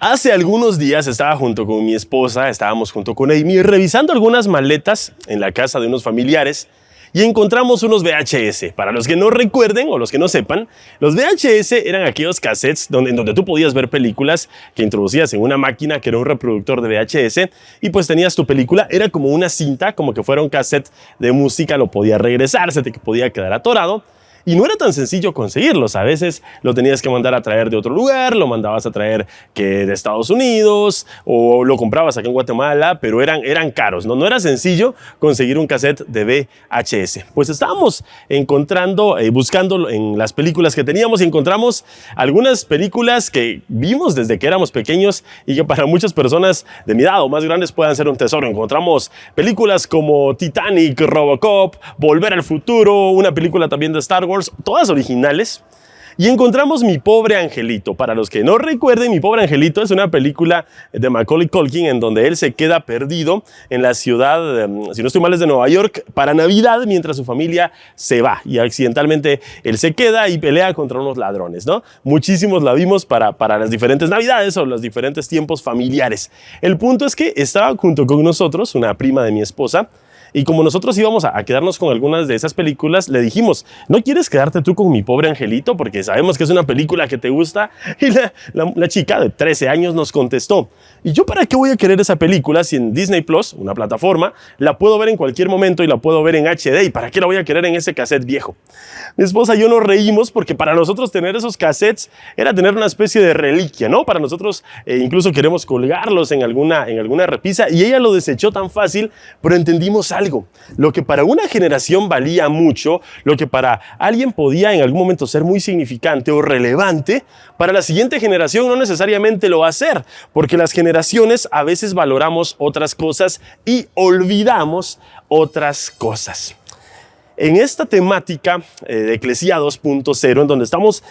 Hace algunos días estaba junto con mi esposa, estábamos junto con Amy, revisando algunas maletas en la casa de unos familiares y encontramos unos VHS. Para los que no recuerden o los que no sepan, los VHS eran aquellos cassettes en donde tú podías ver películas que introducías en una máquina que era un reproductor de VHS y pues tenías tu película, era como una cinta, como que fuera un cassette de música, lo podías regresar, se te podía quedar atorado. Y no era tan sencillo conseguirlos. A veces lo tenías que mandar a traer de otro lugar, lo mandabas a traer que de Estados Unidos o lo comprabas acá en Guatemala, pero eran caros. No era sencillo conseguir un cassette de VHS. Pues estábamos buscando en las películas que teníamos y encontramos algunas películas que vimos desde que éramos pequeños y que para muchas personas de mi edad o más grandes puedan ser un tesoro. Encontramos películas como Titanic, Robocop, Volver al Futuro, una película también de Star Wars, todas originales, y encontramos Mi Pobre Angelito. Para los que no recuerden, Mi Pobre Angelito es una película de Macaulay Culkin en donde él se queda perdido en la ciudad, si no estoy mal es de Nueva York, para Navidad mientras su familia se va y accidentalmente él se queda y pelea contra unos ladrones, ¿no? Muchísimos la vimos para las diferentes Navidades o los diferentes tiempos familiares. El punto es que estaba junto con nosotros una prima de mi esposa. Y como nosotros íbamos a quedarnos con algunas de esas películas, le dijimos, ¿no quieres quedarte tú con Mi Pobre Angelito? Porque sabemos que es una película que te gusta. Y la chica de 13 años nos contestó, ¿y yo para qué voy a querer esa película si en Disney Plus, una plataforma, la puedo ver en cualquier momento y la puedo ver en HD? ¿Y para qué la voy a querer en ese cassette viejo? Mi esposa y yo nos reímos porque para nosotros tener esos cassettes era tener una especie de reliquia, ¿no? Para nosotros incluso queremos colgarlos en alguna repisa y ella lo desechó tan fácil, pero entendimos algo. Lo que para una generación valía mucho, lo que para alguien podía en algún momento ser muy significante o relevante, para la siguiente generación no necesariamente lo va a ser, porque las generaciones a veces valoramos otras cosas y olvidamos otras cosas. En esta temática de Eclesía 2.0, en donde estamos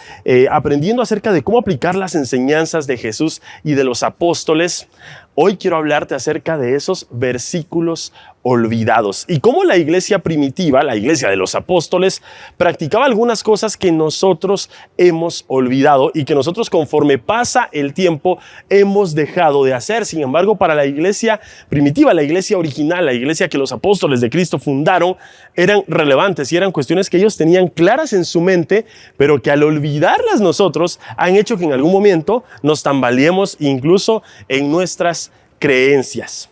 aprendiendo acerca de cómo aplicar las enseñanzas de Jesús y de los apóstoles, hoy quiero hablarte acerca de esos versículos olvidados y cómo la iglesia primitiva, la iglesia de los apóstoles, practicaba algunas cosas que nosotros hemos olvidado y que nosotros conforme pasa el tiempo hemos dejado de hacer. Sin embargo, para la iglesia primitiva, la iglesia original, la iglesia que los apóstoles de Cristo fundaron, eran relevantes y eran cuestiones que ellos tenían claras en su mente, pero que al olvidarlas nosotros han hecho que en algún momento nos tambaleemos incluso en nuestras creencias.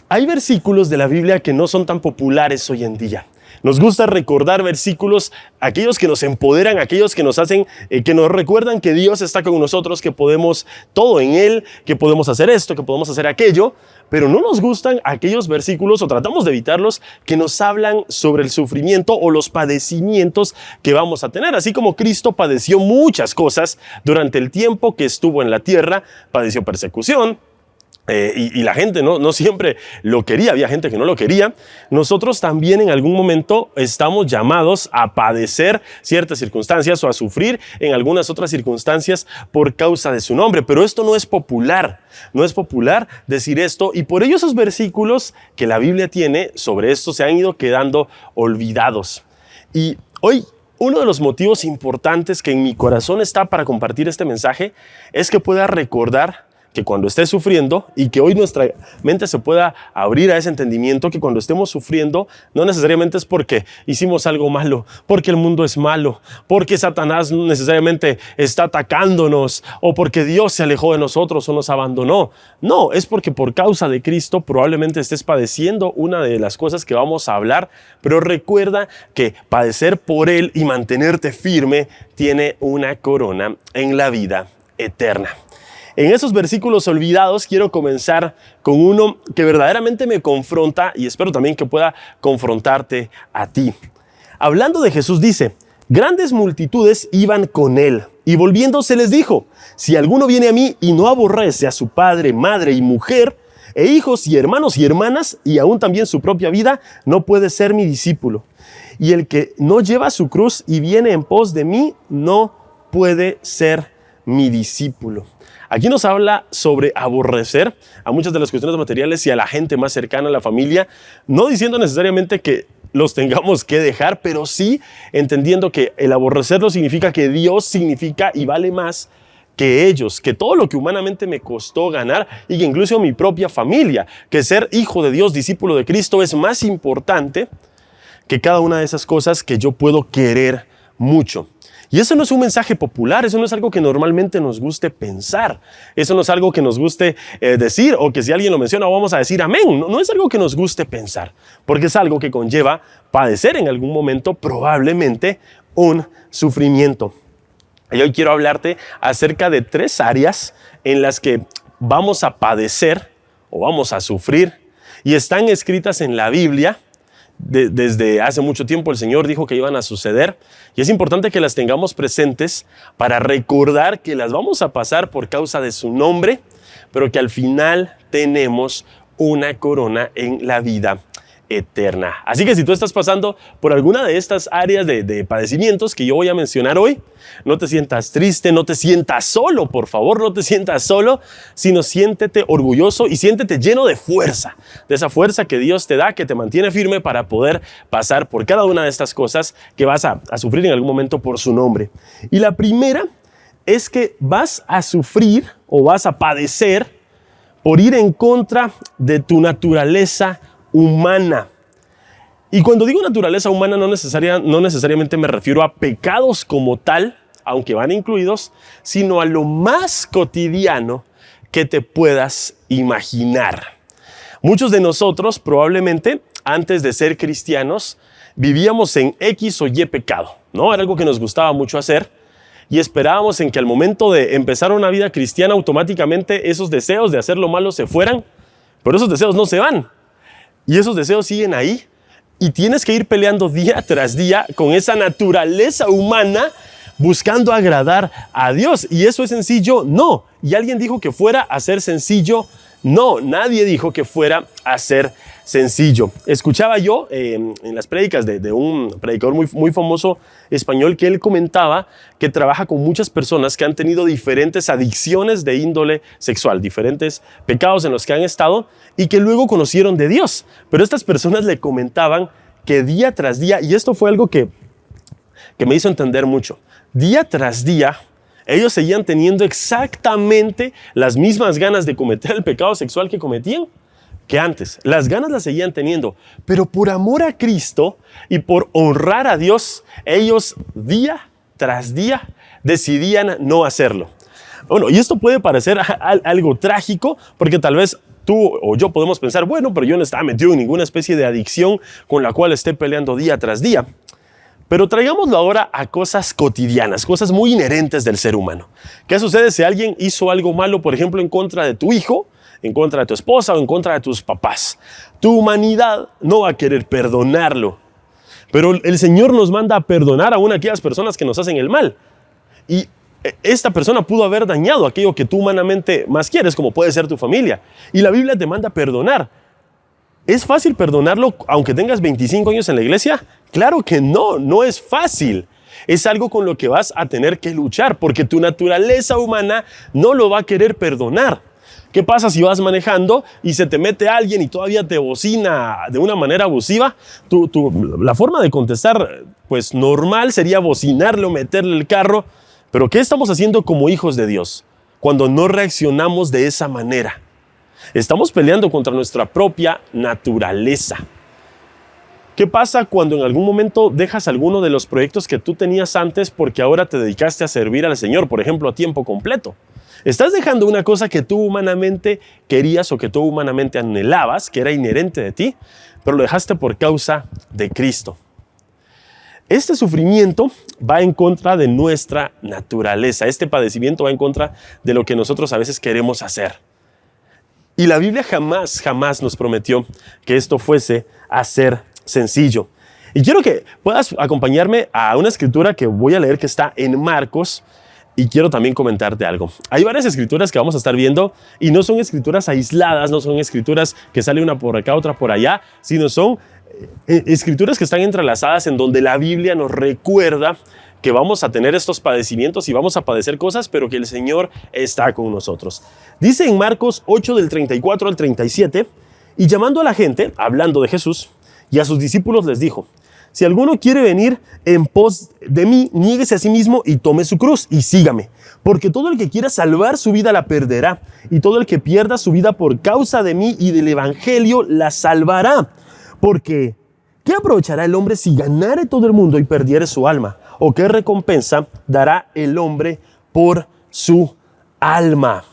Hay versículos de la Biblia que no son tan populares hoy en día. Nos gusta recordar versículos, aquellos que nos empoderan, aquellos que nos hacen, que nos recuerdan que Dios está con nosotros, que podemos todo en Él, que podemos hacer esto, que podemos hacer aquello, pero no nos gustan aquellos versículos, o tratamos de evitarlos, que nos hablan sobre el sufrimiento o los padecimientos que vamos a tener. Así como Cristo padeció muchas cosas durante el tiempo que estuvo en la tierra, padeció persecución, y la gente no siempre lo quería, había gente que no lo quería. Nosotros también en algún momento estamos llamados a padecer ciertas circunstancias o a sufrir en algunas otras circunstancias por causa de su nombre, pero esto no es popular decir esto, y por ello esos versículos que la Biblia tiene sobre esto se han ido quedando olvidados. Y hoy uno de los motivos importantes que en mi corazón está para compartir este mensaje es que pueda recordar que cuando estés sufriendo y que hoy nuestra mente se pueda abrir a ese entendimiento que cuando estemos sufriendo no necesariamente es porque hicimos algo malo, porque el mundo es malo, porque Satanás necesariamente está atacándonos o porque Dios se alejó de nosotros o nos abandonó. No, es porque por causa de Cristo probablemente estés padeciendo una de las cosas que vamos a hablar, pero recuerda que padecer por Él y mantenerte firme tiene una corona en la vida eterna. En esos versículos olvidados quiero comenzar con uno que verdaderamente me confronta y espero también que pueda confrontarte a ti. Hablando de Jesús dice, grandes multitudes iban con él y volviéndose les dijo, si alguno viene a mí y no aborrece a su padre, madre y mujer, e hijos y hermanos y hermanas y aún también su propia vida, no puede ser mi discípulo. Y el que no lleva su cruz y viene en pos de mí, no puede ser mi discípulo. Aquí nos habla sobre aborrecer a muchas de las cuestiones materiales y a la gente más cercana a la familia, no diciendo necesariamente que los tengamos que dejar, pero sí entendiendo que el aborrecerlo significa que Dios significa y vale más que ellos, que todo lo que humanamente me costó ganar y que incluso mi propia familia, que ser hijo de Dios, discípulo de Cristo es más importante que cada una de esas cosas que yo puedo querer mucho. Y eso no es un mensaje popular, eso no es algo que normalmente nos guste pensar, eso no es algo que nos guste decir, o que si alguien lo menciona vamos a decir amén. No es algo que nos guste pensar, porque es algo que conlleva padecer en algún momento probablemente un sufrimiento. Y hoy quiero hablarte acerca de 3 áreas en las que vamos a padecer o vamos a sufrir y están escritas en la Biblia. Desde hace mucho tiempo el Señor dijo que iban a suceder y es importante que las tengamos presentes para recordar que las vamos a pasar por causa de su nombre, pero que al final tenemos una corona en la vida eterna. Así que si tú estás pasando por alguna de estas áreas de padecimientos que yo voy a mencionar hoy, no te sientas triste, no te sientas solo, por favor, no te sientas solo, sino siéntete orgulloso y siéntete lleno de fuerza, de esa fuerza que Dios te da, que te mantiene firme para poder pasar por cada una de estas cosas que vas a sufrir en algún momento por su nombre. Y la primera es que vas a sufrir o vas a padecer por ir en contra de tu naturaleza humana. Y cuando digo naturaleza humana no necesariamente me refiero a pecados como tal, aunque van incluidos, sino a lo más cotidiano que te puedas imaginar. Muchos de nosotros probablemente antes de ser cristianos vivíamos en X o Y pecado, ¿no? Era algo que nos gustaba mucho hacer y esperábamos en que al momento de empezar una vida cristiana automáticamente esos deseos de hacer lo malo se fueran, pero esos deseos no se van. Y esos deseos siguen ahí y tienes que ir peleando día tras día con esa naturaleza humana buscando agradar a Dios. ¿Y eso es sencillo? No. ¿Y alguien dijo que fuera a ser sencillo? No, nadie dijo que fuera a ser sencillo. Escuchaba yo en las prédicas de un predicador muy famoso español que él comentaba que trabaja con muchas personas que han tenido diferentes adicciones de índole sexual, diferentes pecados en los que han estado y que luego conocieron de Dios. Pero estas personas le comentaban que día tras día, y esto fue algo que me hizo entender mucho, día tras día ellos seguían teniendo exactamente las mismas ganas de cometer el pecado sexual que cometían que antes. Las ganas las seguían teniendo, pero por amor a Cristo y por honrar a Dios, ellos día tras día decidían no hacerlo. Bueno, y esto puede parecer algo trágico, porque tal vez tú o yo podemos pensar, bueno, pero yo no estaba metido en ninguna especie de adicción con la cual esté peleando día tras día. Pero traigámoslo ahora a cosas cotidianas, cosas muy inherentes del ser humano. ¿Qué sucede si alguien hizo algo malo, por ejemplo, en contra de tu hijo, en contra de tu esposa o en contra de tus papás? Tu humanidad no va a querer perdonarlo. Pero el Señor nos manda a perdonar aún a aquellas personas que nos hacen el mal. Y esta persona pudo haber dañado aquello que tú humanamente más quieres, como puede ser tu familia. Y la Biblia te manda a perdonar. ¿Es fácil perdonarlo aunque tengas 25 años en la iglesia? Claro que no es fácil. Es algo con lo que vas a tener que luchar porque tu naturaleza humana no lo va a querer perdonar. ¿Qué pasa si vas manejando y se te mete alguien y todavía te bocina de una manera abusiva? La forma de contestar, pues normal, sería bocinarle o meterle el carro. Pero ¿qué estamos haciendo como hijos de Dios cuando no reaccionamos de esa manera? Estamos peleando contra nuestra propia naturaleza. ¿Qué pasa cuando en algún momento dejas alguno de los proyectos que tú tenías antes porque ahora te dedicaste a servir al Señor, por ejemplo, a tiempo completo? Estás dejando una cosa que tú humanamente querías o que tú humanamente anhelabas, que era inherente de ti, pero lo dejaste por causa de Cristo. Este sufrimiento va en contra de nuestra naturaleza. Este padecimiento va en contra de lo que nosotros a veces queremos hacer. Y la Biblia jamás nos prometió que esto fuese a ser sencillo. Y quiero que puedas acompañarme a una escritura que voy a leer que está en Marcos y quiero también comentarte algo. Hay varias escrituras que vamos a estar viendo y no son escrituras aisladas, no son escrituras que sale una por acá, otra por allá, sino son escrituras que están entrelazadas en donde la Biblia nos recuerda que vamos a tener estos padecimientos y vamos a padecer cosas, pero que el Señor está con nosotros. Dice en Marcos 8 del 34 al 37, y llamando a la gente, hablando de Jesús, y a sus discípulos les dijo: Si alguno quiere venir en pos de mí, niéguese a sí mismo y tome su cruz y sígame. Porque todo el que quiera salvar su vida la perderá, y todo el que pierda su vida por causa de mí y del evangelio la salvará. Porque, ¿qué aprovechará el hombre si ganare todo el mundo y perdiere su alma? ¿O qué recompensa dará el hombre por su alma?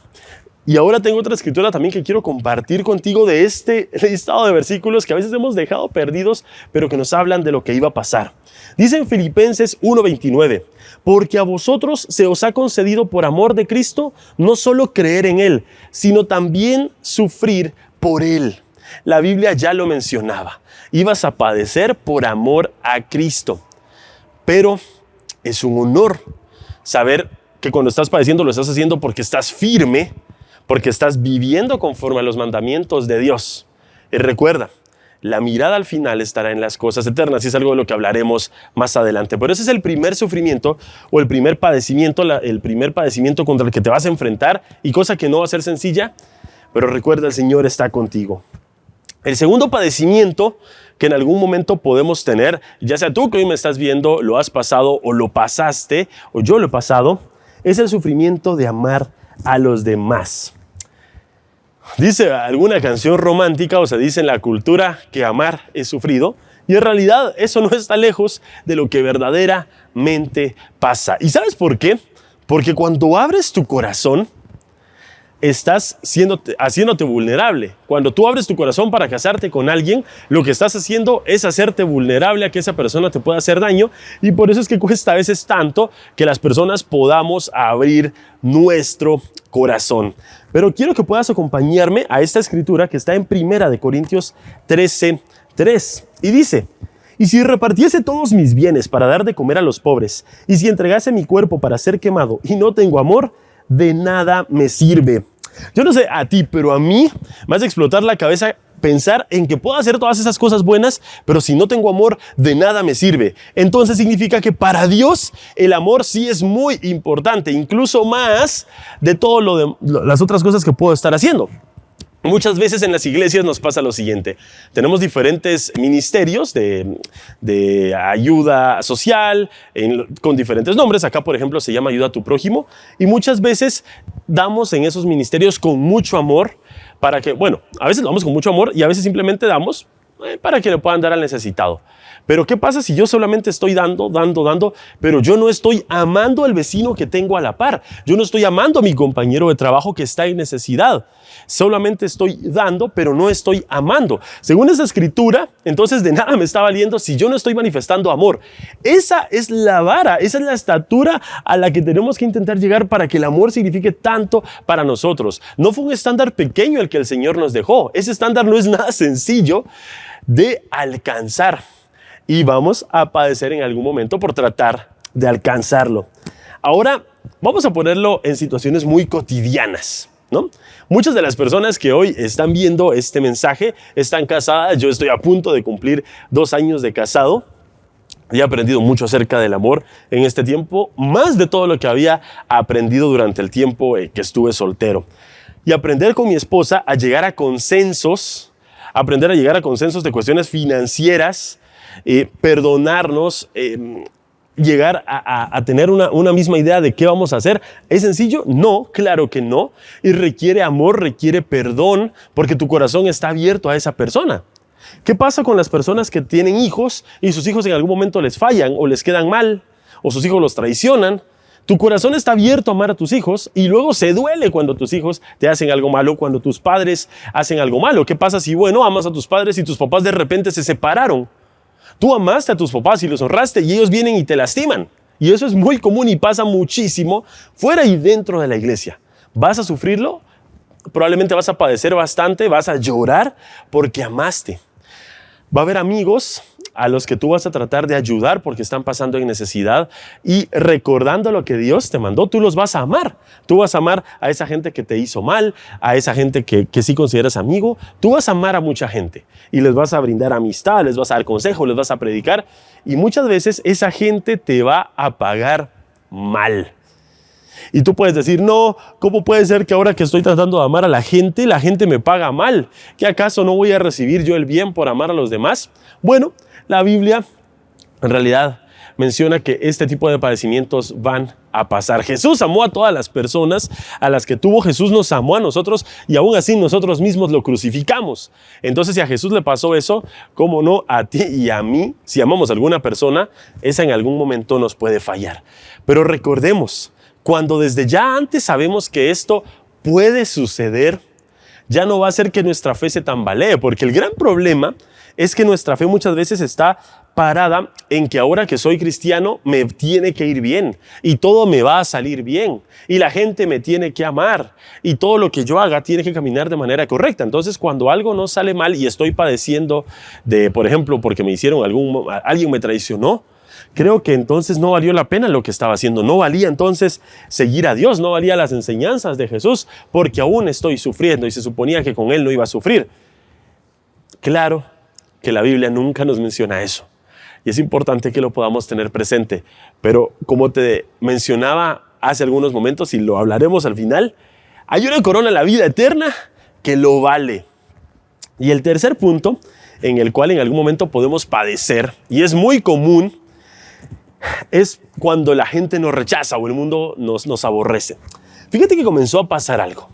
Y ahora tengo otra escritura también que quiero compartir contigo de este listado de versículos que a veces hemos dejado perdidos, pero que nos hablan de lo que iba a pasar. Dice en Filipenses 1:29, porque a vosotros se os ha concedido por amor de Cristo no solo creer en Él, sino también sufrir por Él. La Biblia ya lo mencionaba. Ibas a padecer por amor a Cristo. Pero es un honor saber que cuando estás padeciendo lo estás haciendo porque estás firme, porque estás viviendo conforme a los mandamientos de Dios. Y recuerda, la mirada al final estará en las cosas eternas, y es algo de lo que hablaremos más adelante. Pero ese es el primer sufrimiento o el primer padecimiento contra el que te vas a enfrentar, y cosa que no va a ser sencilla, pero recuerda, el Señor está contigo. El segundo padecimiento que en algún momento podemos tener, ya sea tú que hoy me estás viendo, lo has pasado o lo pasaste, o yo lo he pasado, es el sufrimiento de amar a los demás. Dice alguna canción romántica, o se dice en la cultura, que amar es sufrido, y en realidad eso no está lejos de lo que verdaderamente pasa. ¿Y sabes por qué? Porque cuando abres tu corazón, estás haciéndote vulnerable. Cuando tú abres tu corazón para casarte con alguien, lo que estás haciendo es hacerte vulnerable a que esa persona te pueda hacer daño, y por eso es que cuesta a veces tanto que las personas podamos abrir nuestro corazón. Pero quiero que puedas acompañarme a esta escritura que está en 1 Corintios 13:3, y dice: y si repartiese todos mis bienes para dar de comer a los pobres, y si entregase mi cuerpo para ser quemado y no tengo amor, de nada me sirve. Yo no sé a ti, pero a mí me hace explotar la cabeza pensar en que puedo hacer todas esas cosas buenas, pero si no tengo amor, de nada me sirve. Entonces significa que para Dios el amor sí es muy importante, incluso más de todo las otras cosas que puedo estar haciendo. Muchas veces en las iglesias nos pasa lo siguiente: tenemos diferentes ministerios de ayuda social con diferentes nombres. Acá, por ejemplo, se llama Ayuda a tu Prójimo, y muchas veces damos en esos ministerios con mucho amor para que, a veces lo damos con mucho amor y a veces simplemente damos para que le puedan dar al necesitado. Pero ¿qué pasa si yo solamente estoy dando, pero yo no estoy amando al vecino que tengo a la par? Yo no estoy amando a mi compañero de trabajo que está en necesidad. Solamente estoy dando, pero no estoy amando. Según esa escritura, entonces de nada me está valiendo si yo no estoy manifestando amor. Esa es la vara, esa es la estatura a la que tenemos que intentar llegar para que el amor signifique tanto para nosotros. No fue un estándar pequeño el que el Señor nos dejó. Ese estándar no es nada sencillo de alcanzar, y vamos a padecer en algún momento por tratar de alcanzarlo. Ahora vamos a ponerlo en situaciones muy cotidianas, ¿no? Muchas de las personas que hoy están viendo este mensaje están casadas. Yo estoy a punto de cumplir 2 años de casado y he aprendido mucho acerca del amor en este tiempo, más de todo lo que había aprendido durante el tiempo que estuve soltero. Y aprender con mi esposa a llegar a consensos, de cuestiones financieras, perdonarnos, llegar a tener una misma idea de qué vamos a hacer. ¿Es sencillo? No, claro que no. Y requiere amor, requiere perdón, porque tu corazón está abierto a esa persona. ¿Qué pasa con las personas que tienen hijos y sus hijos en algún momento les fallan o les quedan mal o sus hijos los traicionan? Tu corazón está abierto a amar a tus hijos, y luego se duele cuando tus hijos te hacen algo malo, cuando tus padres hacen algo malo. ¿Qué pasa si, amas a tus padres y tus papás de repente se separaron? Tú amaste a tus papás y los honraste, y ellos vienen y te lastiman. Y eso es muy común y pasa muchísimo fuera y dentro de la iglesia. ¿Vas a sufrirlo? Probablemente vas a padecer bastante, vas a llorar porque amaste. Va a haber amigos a los que tú vas a tratar de ayudar porque están pasando en necesidad, y recordando lo que Dios te mandó, tú los vas a amar. Tú vas a amar a esa gente que te hizo mal, a esa gente que sí consideras amigo. Tú vas a amar a mucha gente y les vas a brindar amistad, les vas a dar consejo, les vas a predicar, y muchas veces esa gente te va a pagar mal. Y tú puedes decir: no, ¿cómo puede ser que ahora que estoy tratando de amar a la gente me paga mal? ¿Que acaso no voy a recibir yo el bien por amar a los demás? Bueno, la Biblia en realidad menciona que este tipo de padecimientos van a pasar. Jesús amó a todas las personas a las que tuvo. Jesús nos amó a nosotros y aún así nosotros mismos lo crucificamos. Entonces, si a Jesús le pasó eso, ¿cómo no a ti y a mí? Si amamos a alguna persona, esa en algún momento nos puede fallar. Pero recordemos, cuando desde ya antes sabemos que esto puede suceder, ya no va a ser que nuestra fe se tambalee, porque el gran problema es que nuestra fe muchas veces está parada en que ahora que soy cristiano me tiene que ir bien y todo me va a salir bien y la gente me tiene que amar y todo lo que yo haga tiene que caminar de manera correcta. Entonces, cuando algo no sale mal y estoy padeciendo de, por ejemplo, porque me hicieron alguien me traicionó, creo que entonces no valió la pena lo que estaba haciendo. No valía entonces seguir a Dios, no valía las enseñanzas de Jesús, porque aún estoy sufriendo y se suponía que con Él no iba a sufrir. Claro que la Biblia nunca nos menciona eso. Y es importante que lo podamos tener presente. Pero como te mencionaba hace algunos momentos, y lo hablaremos al final, hay una corona en la vida eterna que lo vale. Y el tercer punto, en el cual en algún momento podemos padecer, y es muy común, es cuando la gente nos rechaza o el mundo nos aborrece. Fíjate que comenzó a pasar algo.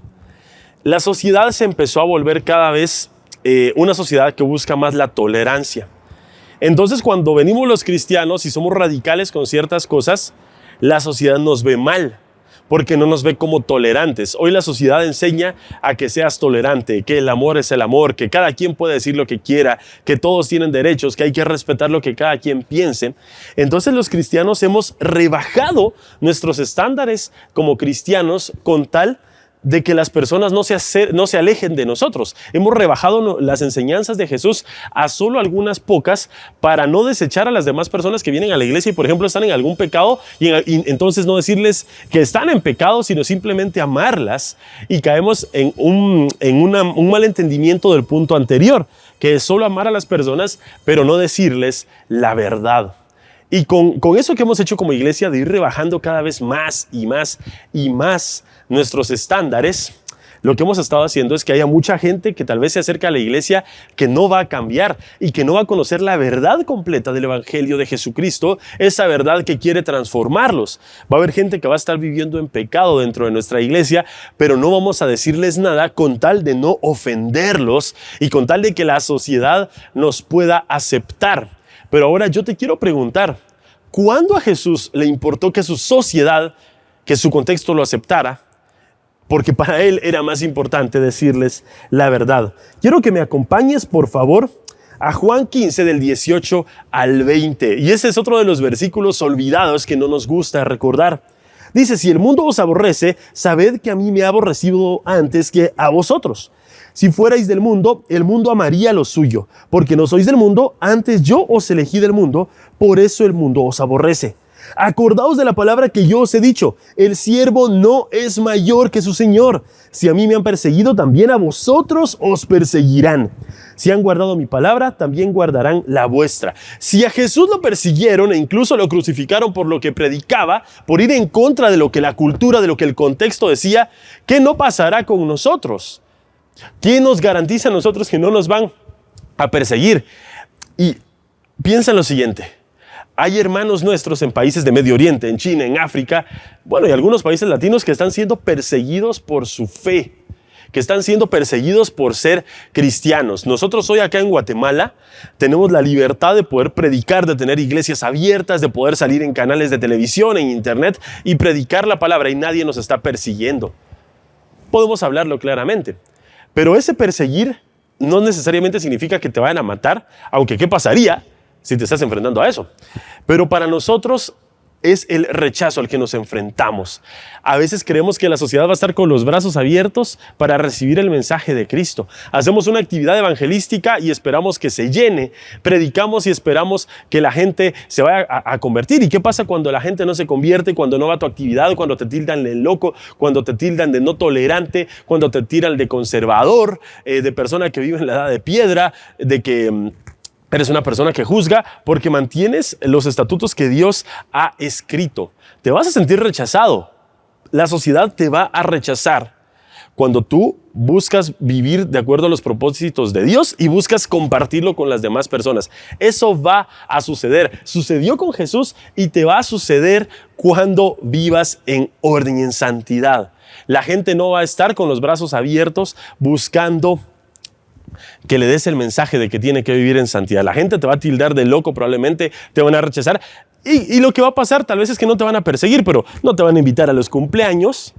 La sociedad se empezó a volver cada vez una sociedad que busca más la tolerancia. Entonces, cuando venimos los cristianos y somos radicales con ciertas cosas, la sociedad nos ve mal, porque no nos ve como tolerantes. Hoy la sociedad enseña a que seas tolerante, que el amor es el amor, que cada quien puede decir lo que quiera, que todos tienen derechos, que hay que respetar lo que cada quien piense. Entonces los cristianos hemos rebajado nuestros estándares como cristianos con tal de que las personas no se alejen de nosotros. Hemos rebajado las enseñanzas de Jesús a solo algunas pocas para no desechar a las demás personas que vienen a la iglesia y, por ejemplo, están en algún pecado y entonces no decirles que están en pecado, sino simplemente amarlas, y caemos en un malentendimiento del punto anterior, que es solo amar a las personas, pero no decirles la verdad. Y con eso que hemos hecho como iglesia de ir rebajando cada vez más y más y más nuestros estándares, lo que hemos estado haciendo es que haya mucha gente que tal vez se acerca a la iglesia que no va a cambiar y que no va a conocer la verdad completa del evangelio de Jesucristo, esa verdad que quiere transformarlos. Va a haber gente que va a estar viviendo en pecado dentro de nuestra iglesia, pero no vamos a decirles nada con tal de no ofenderlos y con tal de que la sociedad nos pueda aceptar. Pero ahora yo te quiero preguntar, ¿cuándo a Jesús le importó que su sociedad, que su contexto lo aceptara? Porque para Él era más importante decirles la verdad. Quiero que me acompañes, por favor, a Juan 15, del 18 al 20. Y ese es otro de los versículos olvidados que no nos gusta recordar. Dice, si el mundo os aborrece, sabed que a mí me ha aborrecido antes que a vosotros. Si fuerais del mundo, el mundo amaría lo suyo. Porque no sois del mundo, antes yo os elegí del mundo, por eso el mundo os aborrece. Acordaos de la palabra que yo os he dicho, el siervo no es mayor que su señor. Si a mí me han perseguido, también a vosotros os perseguirán. Si han guardado mi palabra, también guardarán la vuestra. Si a Jesús lo persiguieron e incluso lo crucificaron por lo que predicaba, por ir en contra de lo que la cultura, de lo que el contexto decía, ¿qué no pasará con nosotros? ¿Quién nos garantiza a nosotros que no nos van a perseguir? Y piensa en lo siguiente. Hay hermanos nuestros en países de Medio Oriente, en China, en África, y algunos países latinos que están siendo perseguidos por su fe, que están siendo perseguidos por ser cristianos. Nosotros hoy acá en Guatemala tenemos la libertad de poder predicar, de tener iglesias abiertas, de poder salir en canales de televisión, en internet y predicar la palabra y nadie nos está persiguiendo. Podemos hablarlo claramente, pero ese perseguir no necesariamente significa que te vayan a matar, aunque ¿qué pasaría si te estás enfrentando a eso? Pero para nosotros es el rechazo al que nos enfrentamos. A veces creemos que la sociedad va a estar con los brazos abiertos para recibir el mensaje de Cristo. Hacemos una actividad evangelística y esperamos que se llene. Predicamos y esperamos que la gente se vaya a convertir. ¿Y qué pasa cuando la gente no se convierte? Cuando no va a tu actividad, cuando te tildan de loco, cuando te tildan de no tolerante, cuando te tiran de conservador, de persona que vive en la edad de piedra, de que eres una persona que juzga porque mantienes los estatutos que Dios ha escrito. Te vas a sentir rechazado. La sociedad te va a rechazar cuando tú buscas vivir de acuerdo a los propósitos de Dios y buscas compartirlo con las demás personas. Eso va a suceder. Sucedió con Jesús y te va a suceder cuando vivas en orden y en santidad. La gente no va a estar con los brazos abiertos buscando que le des el mensaje de que tiene que vivir en santidad. La gente te va a tildar de loco, probablemente te van a rechazar. Y lo que va a pasar tal vez es que no te van a perseguir, pero no te van a invitar a los cumpleaños.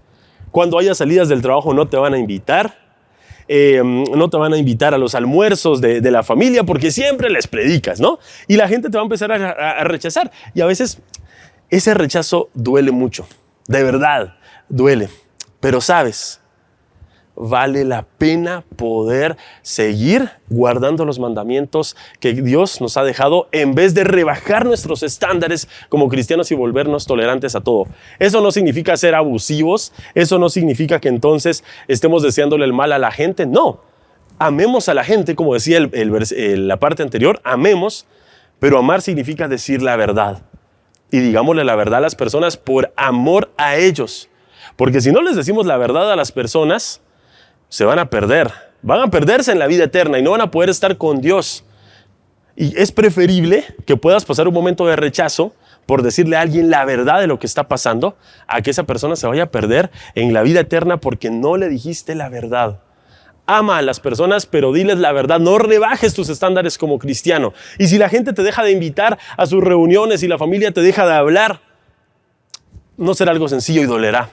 Cuando haya salidas del trabajo no te van a invitar. No te van a invitar a los almuerzos de la familia porque siempre les predicas, ¿no? Y la gente te va a empezar a rechazar. Y a veces ese rechazo duele mucho. De verdad, duele. Pero sabes, vale la pena poder seguir guardando los mandamientos que Dios nos ha dejado en vez de rebajar nuestros estándares como cristianos y volvernos tolerantes a todo. Eso no significa ser abusivos, eso no significa que entonces estemos deseándole el mal a la gente, no. Amemos a la gente, como decía la parte anterior, amemos, pero amar significa decir la verdad. Y digámosle la verdad a las personas por amor a ellos. Porque si no les decimos la verdad a las personas, se van a perder, van a perderse en la vida eterna y no van a poder estar con Dios. Y es preferible que puedas pasar un momento de rechazo por decirle a alguien la verdad de lo que está pasando, a que esa persona se vaya a perder en la vida eterna porque no le dijiste la verdad. Ama a las personas, pero diles la verdad, no rebajes tus estándares como cristiano. Y si la gente te deja de invitar a sus reuniones y la familia te deja de hablar, no será algo sencillo y dolerá.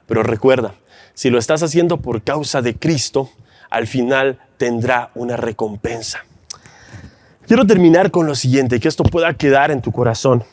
Pero recuerda, si lo estás haciendo por causa de Cristo, al final tendrá una recompensa. Quiero terminar con lo siguiente, que esto pueda quedar en tu corazón.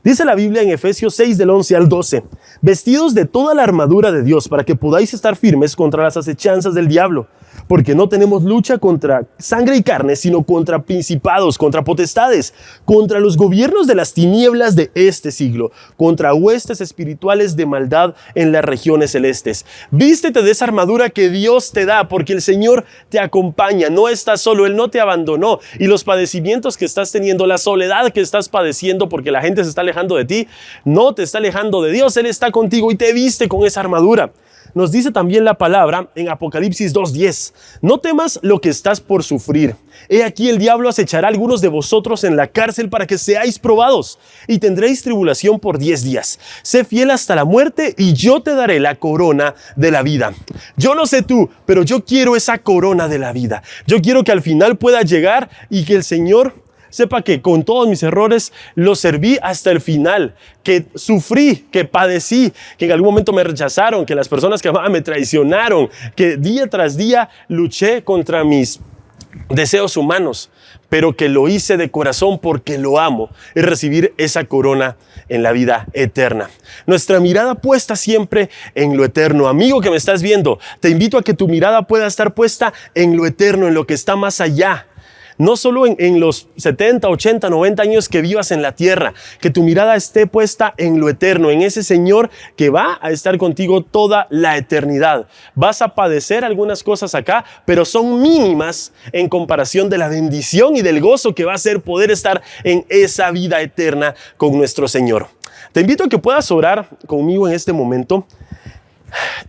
Dice la Biblia en Efesios 6 del 11 al 12, vestidos de toda la armadura de Dios para que podáis estar firmes contra las acechanzas del diablo, porque no tenemos lucha contra sangre y carne, sino contra principados, contra potestades, contra los gobiernos de las tinieblas de este siglo, contra huestes espirituales de maldad en las regiones celestes. Vístete de esa armadura que Dios te da, porque el Señor te acompaña, no estás solo, Él no te abandonó. Y los padecimientos que estás teniendo, la soledad que estás padeciendo porque la gente se está alejando de ti, no te está alejando de Dios, Él está contigo y te viste con esa armadura. Nos dice también la palabra en Apocalipsis 2:10, no temas lo que estás por sufrir. He aquí el diablo acechará a algunos de vosotros en la cárcel para que seáis probados y tendréis tribulación por 10 días. Sé fiel hasta la muerte y yo te daré la corona de la vida. Yo no sé tú, pero yo quiero esa corona de la vida. Yo quiero que al final pueda llegar y que el Señor sepa que con todos mis errores los serví hasta el final, que sufrí, que padecí, que en algún momento me rechazaron, que las personas que amaban me traicionaron, que día tras día luché contra mis deseos humanos, pero que lo hice de corazón porque lo amo, y recibir esa corona en la vida eterna. Nuestra mirada puesta siempre en lo eterno. Amigo que me estás viendo, te invito a que tu mirada pueda estar puesta en lo eterno, en lo que está más allá. No solo en los 70, 80, 90 años que vivas en la tierra, que tu mirada esté puesta en lo eterno, en ese Señor que va a estar contigo toda la eternidad. Vas a padecer algunas cosas acá, pero son mínimas en comparación de la bendición y del gozo que va a ser poder estar en esa vida eterna con nuestro Señor. Te invito a que puedas orar conmigo en este momento.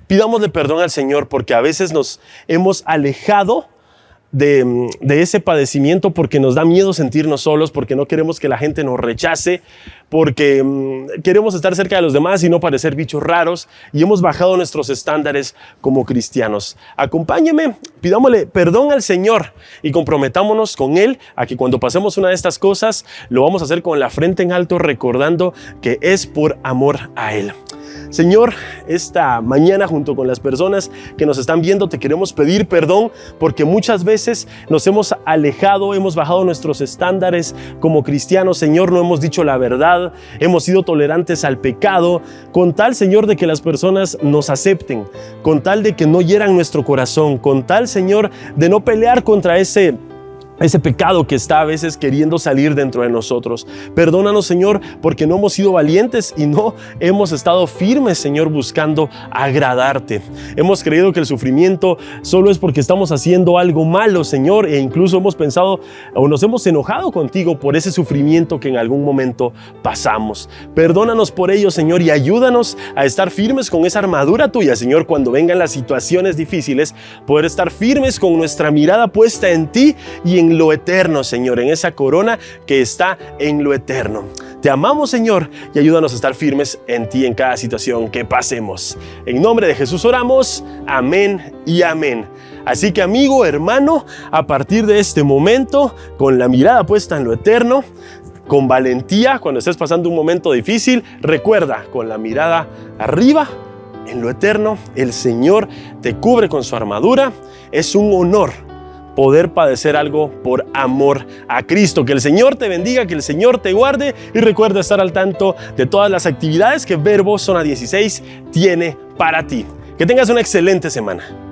Pidámosle perdón al Señor porque a veces nos hemos alejado de ese padecimiento porque nos da miedo sentirnos solos, porque no queremos que la gente nos rechace, porque queremos estar cerca de los demás y no parecer bichos raros, y hemos bajado nuestros estándares como cristianos. Acompáñeme, pidámosle perdón al Señor y comprometámonos con Él a que cuando pasemos una de estas cosas lo vamos a hacer con la frente en alto, recordando que es por amor a Él. Señor, esta mañana junto con las personas que nos están viendo te queremos pedir perdón porque muchas veces nos hemos alejado, hemos bajado nuestros estándares como cristianos. Señor, no hemos dicho la verdad, hemos sido tolerantes al pecado, con tal, Señor, de que las personas nos acepten, con tal de que no hieran nuestro corazón, con tal, Señor, de no pelear contra ese ese pecado que está a veces queriendo salir dentro de nosotros. Perdónanos, Señor, porque no hemos sido valientes y no hemos estado firmes, Señor, buscando agradarte. Hemos creído que el sufrimiento solo es porque estamos haciendo algo malo, Señor, e incluso hemos pensado o nos hemos enojado contigo por ese sufrimiento que en algún momento pasamos. Perdónanos por ello, Señor, y ayúdanos a estar firmes con esa armadura tuya, Señor, cuando vengan las situaciones difíciles, poder estar firmes con nuestra mirada puesta en ti y en lo eterno, Señor, en esa corona que está en lo eterno. Te amamos, Señor, y ayúdanos a estar firmes en ti en cada situación que pasemos. En nombre de Jesús oramos. Amén y amén. Así que, amigo, hermano, a partir de este momento, con la mirada puesta en lo eterno, con valentía, cuando estés pasando un momento difícil, recuerda, con la mirada arriba, en lo eterno, el Señor te cubre con su armadura. Es un honor poder padecer algo por amor a Cristo. Que el Señor te bendiga, que el Señor te guarde, y recuerda estar al tanto de todas las actividades que Verbo Zona 16 tiene para ti. Que tengas una excelente semana.